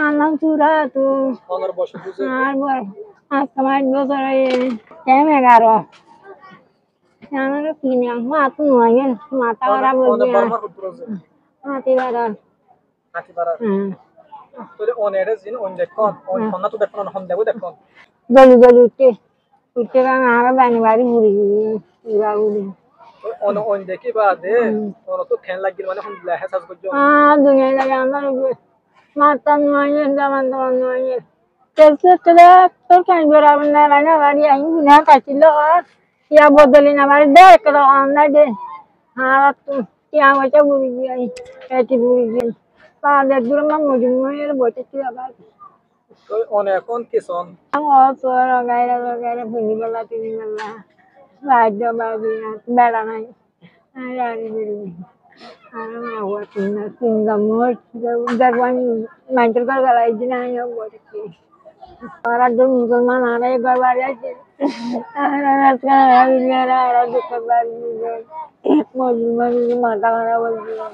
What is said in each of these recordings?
আনলাম চূড়া তো অনার বছর বুঝে আর আজকে আমার বছর কেমন 11 আমার কিনে মাথা নয় মাথা ওরা বলবে অনেক বারবার করতে আছে মাটি বাড়ার নাকি বারা তোরে অনেরে জিন অন দেখুন অন হন্না তো দেখুন হন দেবো দেখুন গলি গলি উঠতে উঠতে আর বানি বাড়ি ঘুরি ঘুরা ঘুরি অন অন দেখি বা দে অন তো খেন লাগিল মানে হন লেহে সাজ করছো দুনিয়া লাগে আমার মাথা নয় জামান দামান নয় Terus terus kan berawal na bari ay na kasilo ya bodoli na bari de kalo na de harat ya wacha buri ay eti buri pa de durma mujum no bote ti abar তো on এখন কিসন ang so gaira buni bala tini bala rajo babi bela nai ari buri ara ma wa tinna singa mo darwan mantel kar galai dina yo bote ti Para dun musulman ada yang baru aja. Ada sekarang ada bukan baru. Musliman itu mata mana boleh.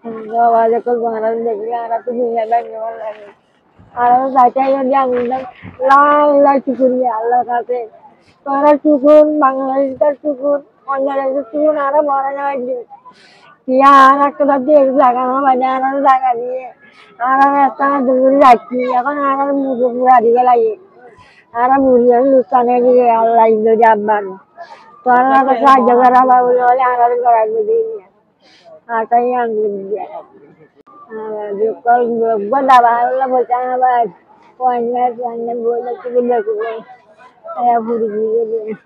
Kalau ada keluaran dari arah tu dunia dan yang lain. Arah saja yang dia bilang, lah syukur ya Allah kata. Para syukur, Bangladesh syukur, Bangladesh syukur arah orang aja. Ya anak kita dia belakang banyak anak belakang dia. Anak kita dulu lagi, ya kan anak muda muda dia lagi. Anak muda lusan dia Allah itu jaban. Soalnya anak saja kerana bawa oleh anak kerana dia. Anak yang dia. Kalau benda bawa macam apa? Wanita boleh kita boleh. Ayah budi dia.